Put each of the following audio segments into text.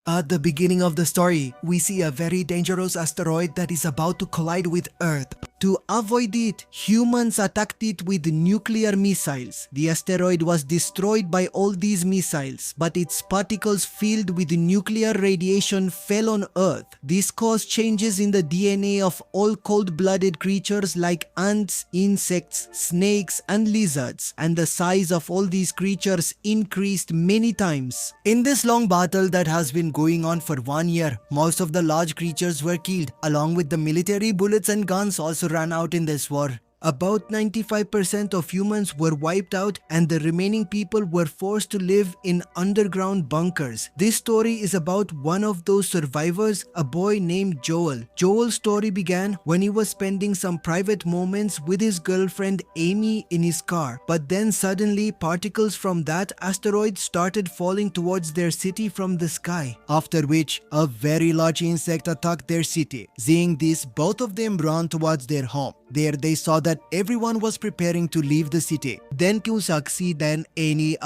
At the beginning of the story, we see a very dangerous asteroid that is about to collide with Earth. To avoid it, humans attacked it with nuclear missiles. The asteroid was destroyed by all these missiles, but its particles filled with nuclear radiation fell on Earth. This caused changes in the DNA of all cold-blooded creatures like ants, insects, snakes, and lizards, and the size of all these creatures increased many times. In this long battle that has been going on for 1 year, most of the large creatures were killed, along with the military bullets and guns also ran out in this war. About 95% of humans were wiped out and the remaining people were forced to live in underground bunkers. This story is about one of those survivors, a boy named Joel. Joel's story began when he was spending some private moments with his girlfriend Amy in his car. But then suddenly particles from that asteroid started falling towards their city from the sky. After which, a very large insect attacked their city. Seeing this, both of them ran towards their home. There they saw that everyone was preparing to leave the city. Then क्यों साक्षी then Annie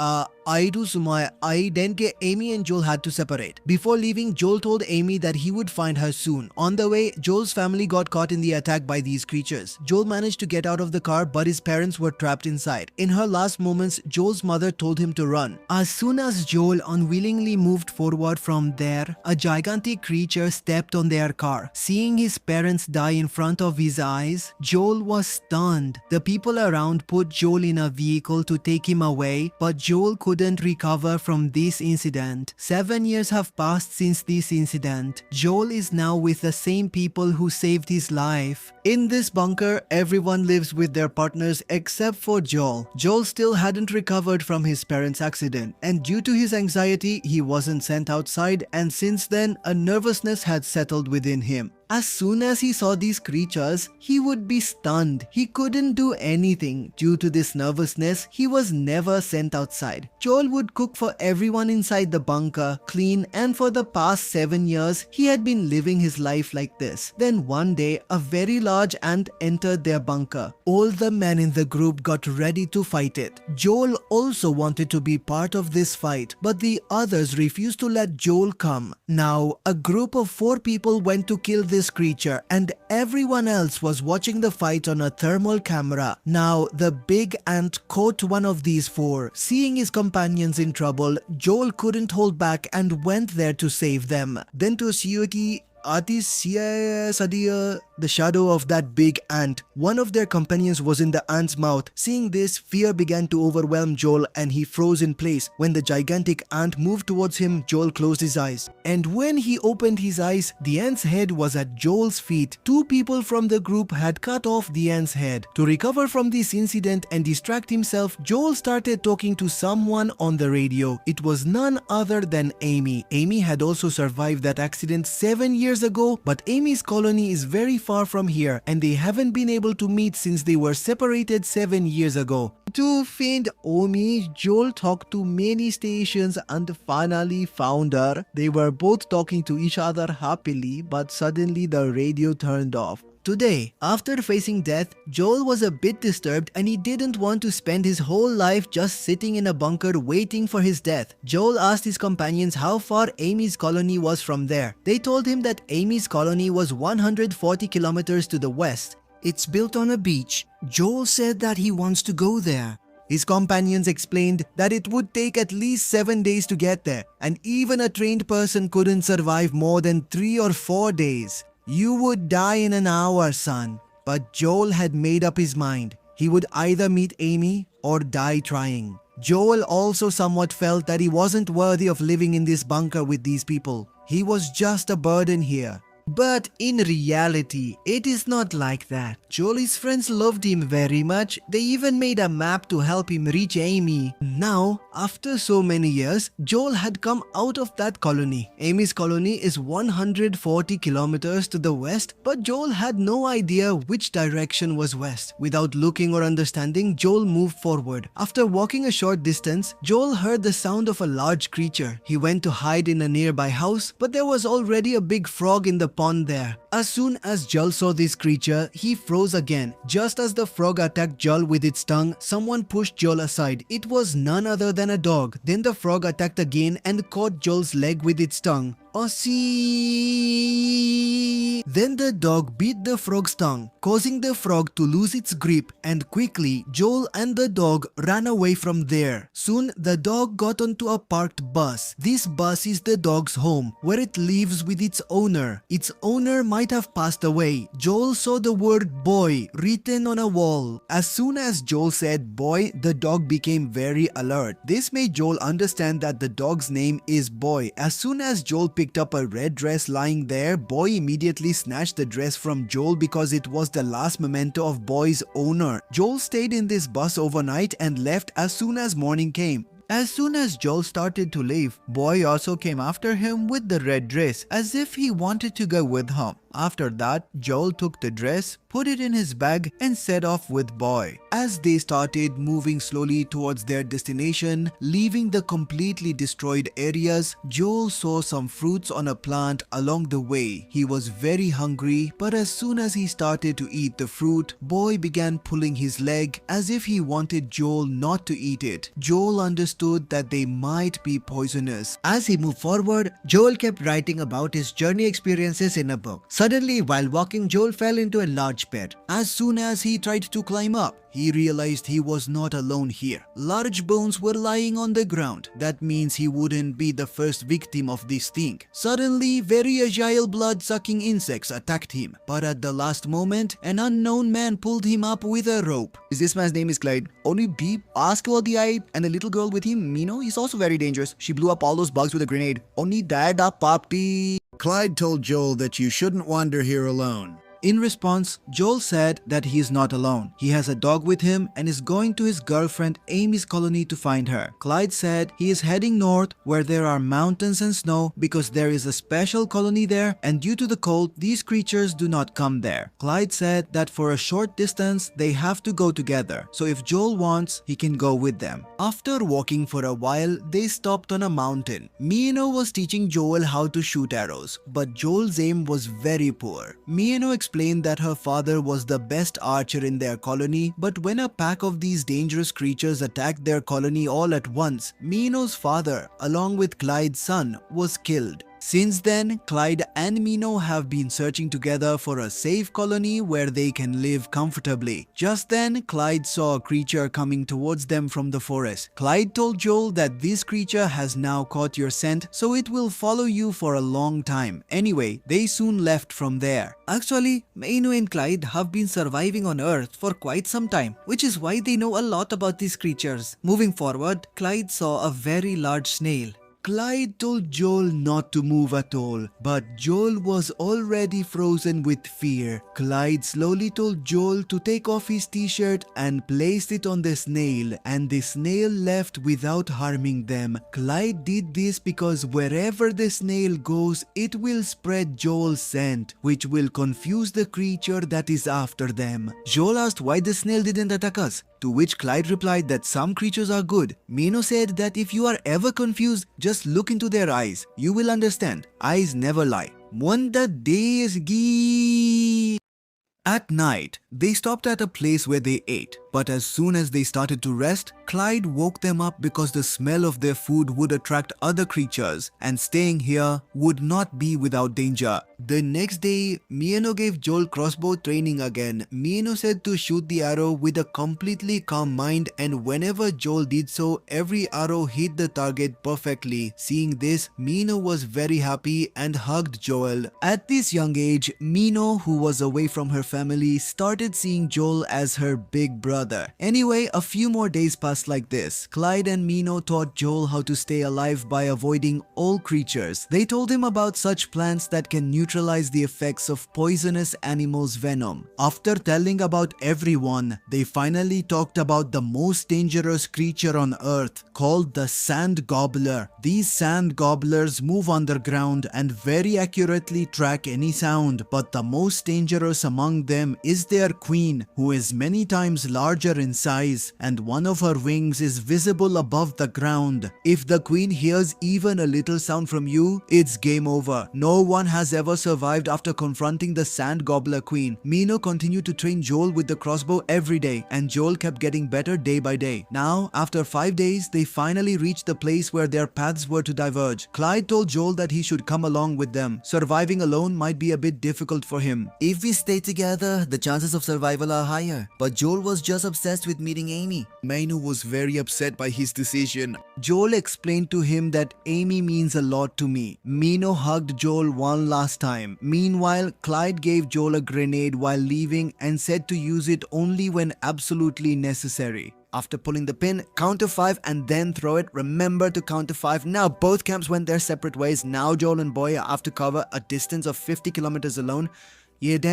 I do Sumaya I then के Amy and Joel had to separate. Before leaving, Joel told Amy that he would find her soon. On the way, Joel's family got caught in the attack by these creatures. Joel managed to get out of the car, but his parents were trapped inside. In her last moments, Joel's mother told him to run. As soon as Joel unwillingly moved forward from there, a gigantic creature stepped on their car. Seeing his parents die in front of his eyes, Joel was stunned. The people around put Joel in a vehicle to take him away, but Joel couldn't recover from this incident. 7 years have passed since this incident. Joel is now with the same people who saved his life. In this bunker, everyone lives with their partners except for Joel. Joel still hadn't recovered from his parents' accident, and due to his anxiety, he wasn't sent outside, and since then, a nervousness had settled within him. As soon as he saw these creatures, he would be stunned. He couldn't do anything. Due to this nervousness, he was never sent outside. Joel would cook for everyone inside the bunker, clean, and for the past 7 years, he had been living his life like this. Then one day, a very large ant entered their bunker. All the men in the group got ready to fight it. Joel also wanted to be part of this fight, but the others refused to let Joel come. Now, a group of 4 people went to kill this creature, and everyone else was watching the fight on a thermal camera. Now, the big ant caught one of these 4. Seeing his companions in trouble, Joel couldn't hold back and went there to save them. Then to Siyuki Sadia, the shadow of that big ant. One of their companions was in the ant's mouth. Seeing this, fear began to overwhelm Joel and he froze in place. When the gigantic ant moved towards him, Joel closed his eyes. And when he opened his eyes, the ant's head was at Joel's feet. 2 people from the group had cut off the ant's head. To recover from this incident and distract himself, Joel started talking to someone on the radio. It was none other than Amy. Amy had also survived that accident 7 years ago, but Amy's colony is very far from here and they haven't been able to meet since they were separated 7 years ago. To find Omi, Joel talked to many stations and finally found her. They were both talking to each other happily, but suddenly the radio turned off. Today, after facing death, Joel was a bit disturbed and he didn't want to spend his whole life just sitting in a bunker waiting for his death. Joel asked his companions how far Amy's colony was from there. They told him that Amy's colony was 140 kilometers to the west. It's built on a beach. Joel said that he wants to go there. His companions explained that it would take at least 7 days to get there, and even a trained person couldn't survive more than 3 or 4 days. You would die in an hour, son. But Joel had made up his mind. He would either meet Amy or die trying. Joel also somewhat felt that he wasn't worthy of living in this bunker with these people. He was just a burden here. But in reality, it is not like that. Joel's friends loved him very much. They even made a map to help him reach Amy. Now, after so many years, Joel had come out of that colony. Amy's colony is 140 kilometers to the west, but Joel had no idea which direction was west. Without looking or understanding, Joel moved forward. After walking a short distance, Joel heard the sound of a large creature. He went to hide in a nearby house, but there was already a big frog in the pond there. As soon as Joel saw this creature, he froze again. Just as the frog attacked Joel with its tongue, someone pushed Joel aside. It was none other than a dog. Then the frog attacked again and caught Joel's leg with its tongue. Aussie! Then the dog bit the frog's tongue, causing the frog to lose its grip, and quickly Joel and the dog ran away from there. Soon the dog got onto a parked bus. This bus is the dog's home, where it lives with its owner. Its owner might have passed away. Joel saw the word boy written on a wall. As soon as Joel said boy, the dog became very alert. This made Joel understand that the dog's name is Boy. As soon as Joel picked up a red dress lying there, Boy immediately snatched the dress from Joel because it was the last memento of Boy's owner. Joel stayed in this bus overnight and left as soon as morning came. As soon as Joel started to leave, Boy also came after him with the red dress as if he wanted to go with him. After that, Joel took the dress, put it in his bag and set off with Boy. As they started moving slowly towards their destination, leaving the completely destroyed areas, Joel saw some fruits on a plant along the way. He was very hungry, but as soon as he started to eat the fruit, Boy began pulling his leg as if he wanted Joel not to eat it. Joel understood that they might be poisonous. As he moved forward, Joel kept writing about his journey experiences in a book. Suddenly, while walking, Joel fell into a large pit. As soon as he tried to climb up, he realized he was not alone here. Large bones were lying on the ground. That means he wouldn't be the first victim of this thing. Suddenly, very agile blood-sucking insects attacked him. But at the last moment, an unknown man pulled him up with a rope. This man's name is Clyde. Only be ask about the eye and the little girl with him, Mino, is also very dangerous. She blew up all those bugs with a grenade. Only dad up, papi. Clyde told Joel that you shouldn't wander here alone. In response, Joel said that he is not alone. He has a dog with him and is going to his girlfriend Amy's colony to find her. Clyde said he is heading north where there are mountains and snow because there is a special colony there, and due to the cold, these creatures do not come there. Clyde said that for a short distance, they have to go together. So if Joel wants, he can go with them. After walking for a while, they stopped on a mountain. Mino was teaching Joel how to shoot arrows, but Joel's aim was very poor. Mino explained that her father was the best archer in their colony, but when a pack of these dangerous creatures attacked their colony all at once, Mino's father, along with Clyde's son, was killed. Since then, Clyde and Mino have been searching together for a safe colony where they can live comfortably. Just then, Clyde saw a creature coming towards them from the forest. Clyde told Joel that this creature has now caught your scent, so it will follow you for a long time. Anyway, they soon left from there. Actually, Mino and Clyde have been surviving on Earth for quite some time, which is why they know a lot about these creatures. Moving forward, Clyde saw a very large snail. Clyde told Joel not to move at all, but Joel was already frozen with fear. Clyde slowly told Joel to take off his t-shirt and placed it on the snail, and the snail left without harming them. Clyde did this because wherever the snail goes, it will spread Joel's scent, which will confuse the creature that is after them. Joel asked why the snail didn't attack us, to which Clyde replied that some creatures are good. Mino said that if you are ever confused, just look into their eyes. You will understand. Eyes never lie. Wonder days gee. At night, they stopped at a place where they ate. But as soon as they started to rest, Clyde woke them up because the smell of their food would attract other creatures, and staying here would not be without danger. The next day, Mino gave Joel crossbow training again. Mino said to shoot the arrow with a completely calm mind, and whenever Joel did so, every arrow hit the target perfectly. Seeing this, Mino was very happy and hugged Joel. At this young age, Mino, who was away from her family, started seeing Joel as her big brother. Anyway, a few more days passed like this. Clyde and Mino taught Joel how to stay alive by avoiding all creatures. They told him about such plants that can neutralize the effects of poisonous animals' venom. After telling about everyone, they finally talked about the most dangerous creature on Earth, called the sand gobbler. These sand gobblers move underground and very accurately track any sound, but the most dangerous among them is their queen, who is many times larger larger in size, and one of her wings is visible above the ground. If the queen hears even a little sound from you, it's game over. No one has ever survived after confronting the sand gobbler queen. Mino continued to train Joel with the crossbow every day, and Joel kept getting better day by day. Now, after 5 days, they finally reached the place where their paths were to diverge. Clyde told Joel that he should come along with them. Surviving alone might be a bit difficult for him. If we stay together, the chances of survival are higher. But Joel was just obsessed with meeting Amy. Mino was very upset by his decision. Joel explained to him that Amy means a lot to me. Mino hugged Joel one last time. Meanwhile, Clyde gave Joel a grenade while leaving and said to use it only when absolutely necessary. After pulling the pin, count to 5 and then throw it. Remember to count to 5. Now both camps went their separate ways. Now Joel and Boy have to cover a distance of 50 kilometers alone. But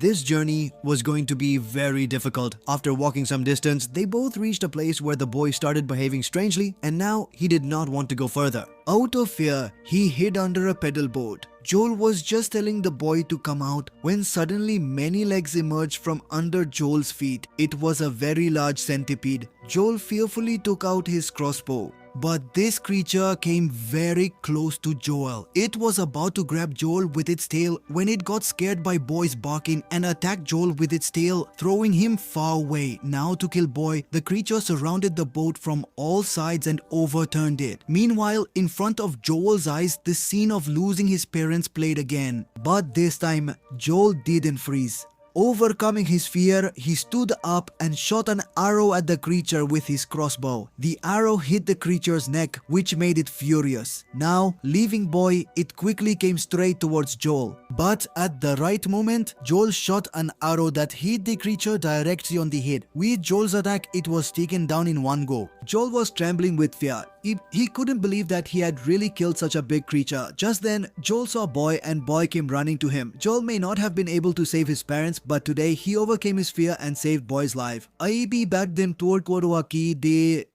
this journey was going to be very difficult. After walking some distance, they both reached a place where the boy started behaving strangely, and now he did not want to go further. Out of fear, he hid under a pedal boat. Joel was just telling the boy to come out when suddenly many legs emerged from under Joel's feet. It was a very large centipede. Joel fearfully took out his crossbow. But this creature came very close to Joel. It was about to grab Joel with its tail when it got scared by Boy's barking and attacked Joel with its tail, throwing him far away. Now to kill Boy, the creature surrounded the boat from all sides and overturned it. Meanwhile, in front of Joel's eyes, the scene of losing his parents played again. But this time, Joel didn't freeze. Overcoming his fear, he stood up and shot an arrow at the creature with his crossbow. The arrow hit the creature's neck, which made it furious. Now, leaving Boy, it quickly came straight towards Joel. But at the right moment, Joel shot an arrow that hit the creature directly on the head. With Joel's attack, it was taken down in one go. Joel was trembling with fear. He couldn't believe that he had really killed such a big creature. Just then, Joel saw Boy and Boy came running to him. Joel may not have been able to save his parents, but today he overcame his fear and saved Boy's life. AEB backed them toward Korowaki.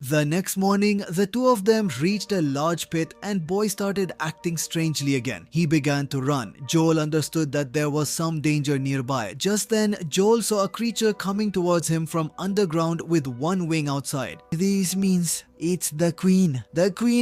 The next morning, the two of them reached a large pit and Boy started acting strangely again. He began to run. Joel understood that there was some danger nearby. Just then, Joel saw a creature coming towards him from underground with one wing outside. This means it's the queen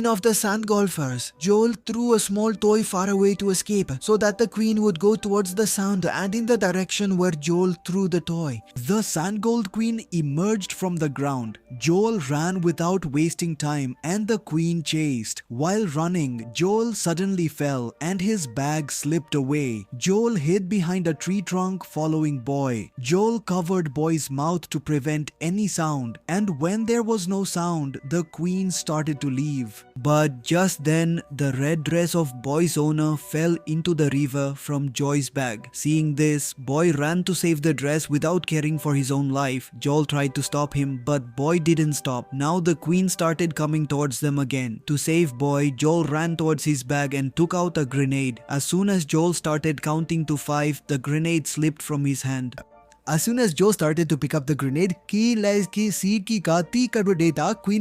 of the sand golfers. Joel threw a small toy far away to escape so that the queen would go towards the sound and in the direction where Joel threw the toy. The sand gold queen emerged from the ground. Joel ran without wasting time and the queen chased. While running, Joel suddenly fell and his bag slipped away. Joel hid behind a tree trunk following Boy. Joel covered Boy's mouth to prevent any sound, and when there was no sound, the queen started to leave. But just then, the red dress of Boy's owner fell into the river from Joy's bag. Seeing this, Boy ran to save the dress without caring for his own life. Joel tried to stop him, but Boy didn't stop. Now the queen started coming towards them again. To save Boy, Joel ran towards his bag and took out a grenade. As soon as Joel started counting to 5, the grenade slipped from his hand. As soon as Joe started to pick up the grenade, queen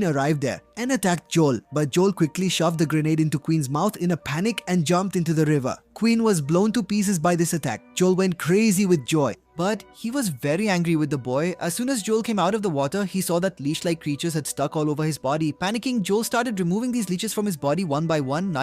arrived there and attacked Joel. But Joel quickly shoved the grenade into Queen's mouth in a panic and jumped into the river. Queen was blown to pieces by this attack. Joel went crazy with joy. But he was very angry with the boy. As soon as Joel came out of the water, he saw that leash-like creatures had stuck all over his body. Panicking, Joel started removing these leeches from his body one by one.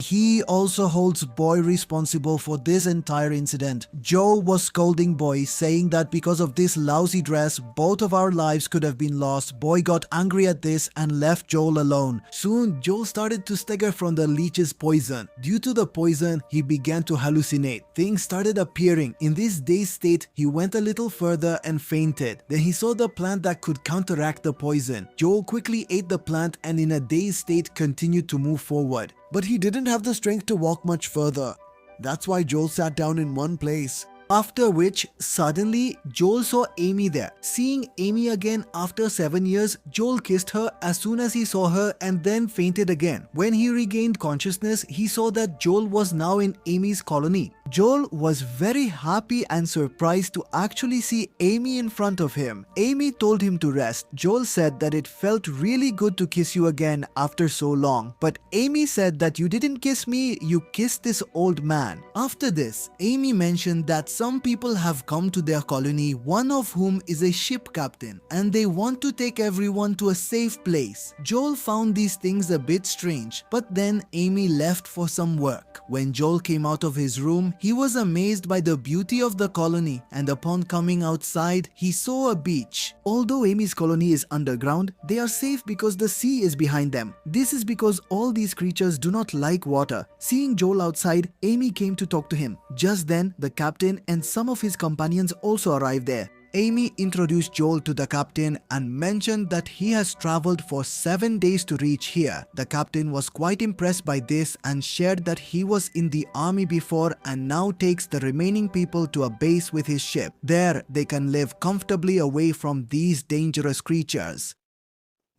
He also holds Boy responsible for this entire incident. Joe was scolding Boy, saying that because of this lousy dress, both of our lives could have been lost. Boy got angry at this and left Joel alone. Soon, Joel started to stagger from the leech's poison. Due to the poison, he began to hallucinate. Things started appearing. In this dazed state, he went a little further and fainted. Then he saw the plant that could counteract the poison. Joel quickly ate the plant and in a dazed state continued to move forward. But he didn't have the strength to walk much further. That's why Joel sat down in one place. After which, suddenly, Joel saw Amy there. Seeing Amy again after 7 years, Joel kissed her as soon as he saw her and then fainted again. When he regained consciousness, he saw that Joel was now in Amy's colony. Joel was very happy and surprised to actually see Amy in front of him. Amy told him to rest. Joel said that it felt really good to kiss you again after so long. But Amy said that you didn't kiss me, you kissed this old man. After this, Amy mentioned that some people have come to their colony, one of whom is a ship captain, and they want to take everyone to a safe place. Joel found these things a bit strange, but then Amy left for some work. When Joel came out of his room, he was amazed by the beauty of the colony, and upon coming outside, he saw a beach. Although Amy's colony is underground, they are safe because the sea is behind them. This is because all these creatures do not like water. Seeing Joel outside, Amy came to talk to him. Just then, the captain and some of his companions also arrived there. Amy introduced Joel to the captain and mentioned that he has traveled for 7 days to reach here. The captain was quite impressed by this and shared that he was in the army before and now takes the remaining people to a base with his ship. There, they can live comfortably away from these dangerous creatures.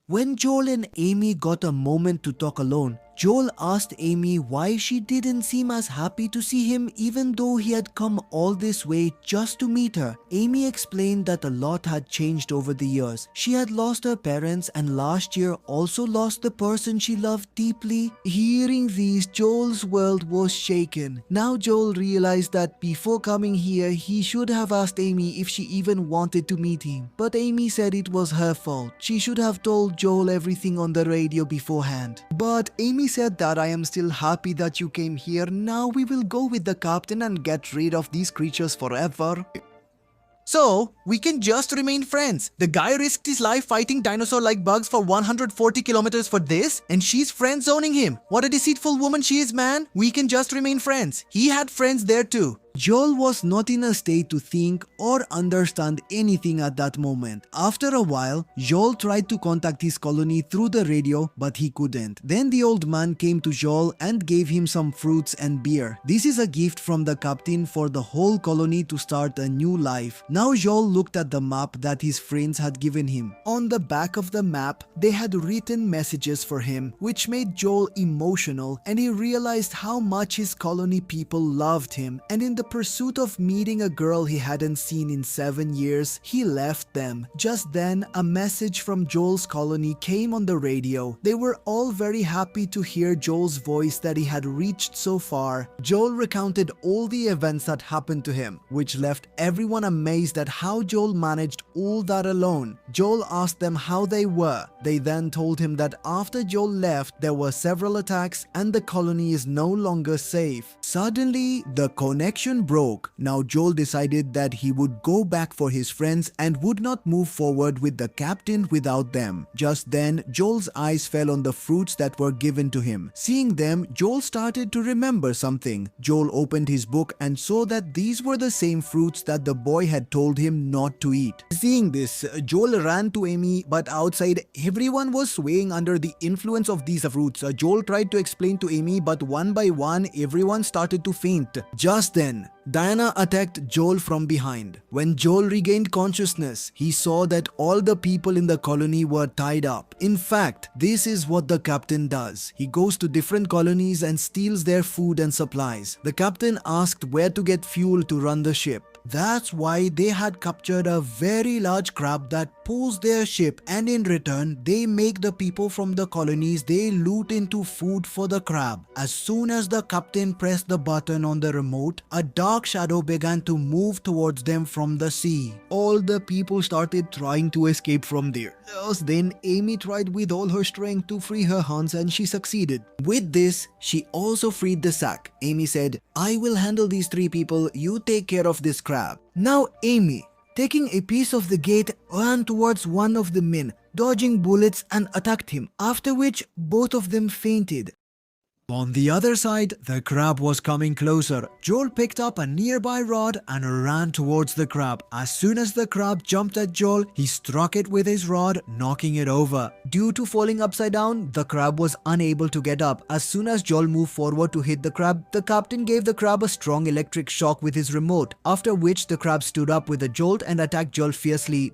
When Joel and Amy got a moment to talk alone, Joel asked Amy why she didn't seem as happy to see him even though he had come all this way just to meet her. Amy explained that a lot had changed over the years. She had lost her parents and last year also lost the person she loved deeply. Hearing these, Joel's world was shaken. Now Joel realized that before coming here, he should have asked Amy if she even wanted to meet him. But Amy said it was her fault. She should have told Joel everything on the radio beforehand. But Amy said that I am still happy that you came here. Now we will go with the captain and get rid of these creatures forever. So, we can just remain friends. The guy risked his life fighting dinosaur-like bugs for 140 kilometers for this, and she's friend-zoning him. What a deceitful woman she is, man. We can just remain friends. He had friends there too. Joel was not in a state to think or understand anything at that moment. After a while, Joel tried to contact his colony through the radio, but he couldn't. Then the old man came to Joel and gave him some fruits and beer. This is a gift from the captain for the whole colony to start a new life. Now Joel looked at the map that his friends had given him. On the back of the map, they had written messages for him, which made Joel emotional, and he realized how much his colony people loved him, and in the pursuit of meeting a girl he hadn't seen in 7 years, he left them. Just then, a message from Joel's colony came on the radio. They were all very happy to hear Joel's voice that he had reached so far. Joel recounted all the events that happened to him, which left everyone amazed at how Joel managed all that alone. Joel asked them how they were. They then told him that after Joel left, there were several attacks and the colony is no longer safe. Suddenly, the connection broke. Now Joel decided that he would go back for his friends and would not move forward with the captain without them. Just then, Joel's eyes fell on the fruits that were given to him. Seeing them, Joel started to remember something. Joel opened his book and saw that these were the same fruits that the boy had told him not to eat. Seeing this, Joel ran to Amy, but outside, everyone was swaying under the influence of these fruits. Joel tried to explain to Amy, but one by one, everyone started to faint. Just then, Diana attacked Joel from behind. When Joel regained consciousness, he saw that all the people in the colony were tied up. In fact, this is what the captain does. He goes to different colonies and steals their food and supplies. The captain asked where to get fuel to run the ship. That's why they had captured a very large crab that pulls their ship, and in return, they make the people from the colonies they loot into food for the crab. As soon as the captain pressed the button on the remote, a dark shadow began to move towards them from the sea. All the people started trying to escape from there. Just then, Amy tried with all her strength to free her hands and she succeeded. With this, she also freed the sack. Amy said, "I will handle these 3 people, you take care of this crab." Now Amy, taking a piece of the gate, ran towards one of the men, dodging bullets and attacked him, after which both of them fainted. On the other side, the crab was coming closer. Joel picked up a nearby rod and ran towards the crab. As soon as the crab jumped at Joel, he struck it with his rod, knocking it over. Due to falling upside down, the crab was unable to get up. As soon as Joel moved forward to hit the crab, the captain gave the crab a strong electric shock with his remote, after which the crab stood up with a jolt and attacked Joel fiercely.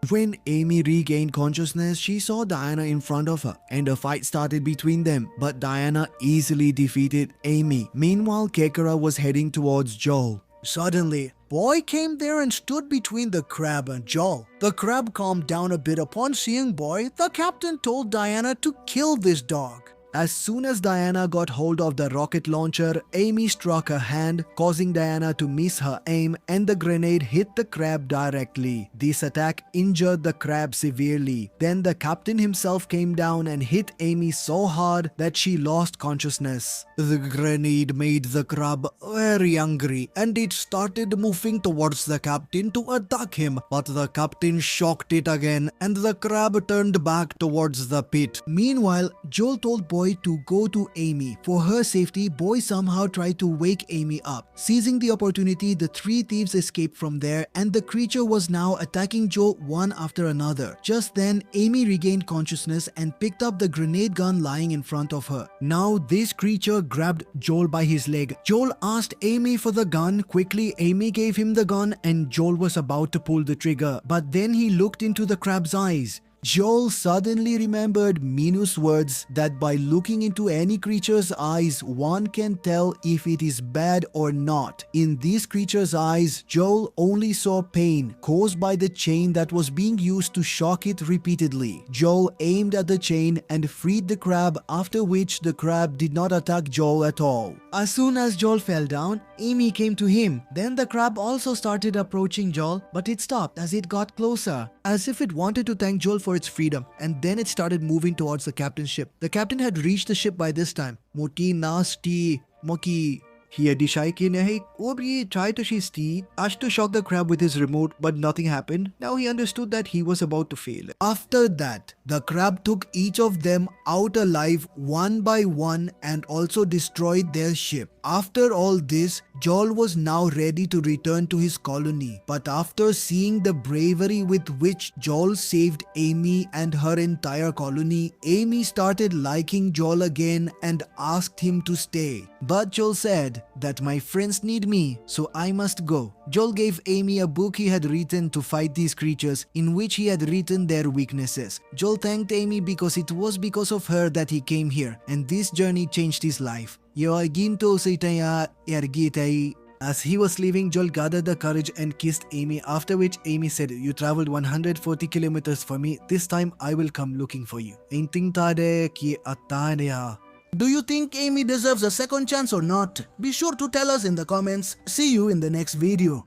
When Amy regained consciousness, she saw Diana in front of her, and a fight started between them, but Diana easily defeated Amy. Meanwhile, Kekara was heading towards Joel. Suddenly, Boy came there and stood between the crab and Joel. The crab calmed down a bit upon seeing Boy. The captain told Diana to kill this dog. As soon as Diana got hold of the rocket launcher, Amy struck her hand, causing Diana to miss her aim, and the grenade hit the crab directly. This attack injured the crab severely. Then the captain himself came down and hit Amy so hard that she lost consciousness. The grenade made the crab very angry and it started moving towards the captain to attack him, but the captain shocked it again and the crab turned back towards the pit. Meanwhile, Joel told Boy to go to Amy. For her safety, Boy somehow tried to wake Amy up. Seizing the opportunity, the three thieves escaped from there and the creature was now attacking Joel one after another. Just then, Amy regained consciousness and picked up the grenade gun lying in front of her. Now, this creature grabbed Joel by his leg. Joel asked Amy for the gun. Quickly, Amy gave him the gun and Joel was about to pull the trigger. But then he looked into the crab's eyes. Joel suddenly remembered Minu's words that by looking into any creature's eyes, one can tell if it is bad or not. In this creature's eyes, Joel only saw pain caused by the chain that was being used to shock it repeatedly. Joel aimed at the chain and freed the crab, after which the crab did not attack Joel at all. As soon as Joel fell down, Amy came to him. Then the crab also started approaching Joel, but it stopped as it got closer, as if it wanted to thank Joel for its freedom, and then it started moving towards the captain's ship. The captain had reached the ship by this time. Moti nasty moki. He tried to shock the crab with his remote, but nothing happened. Now he understood that he was about to fail. After that, the crab took each of them out alive one by one and also destroyed their ship. After all this, Joel was now ready to return to his colony. But after seeing the bravery with which Joel saved Amy and her entire colony, Amy started liking Joel again and asked him to stay. But Joel said that my friends need me, so I must go. Joel gave Amy a book he had written to fight these creatures, in which he had written their weaknesses. Joel thanked Amy because it was because of her that he came here, and this journey changed his life. As he was leaving, Joel gathered the courage and kissed Amy, after which Amy said, "You traveled 140 kilometers for me. This time I will come looking for you." Do you think Amy deserves a second chance or not? Be sure to tell us in the comments. See you in the next video.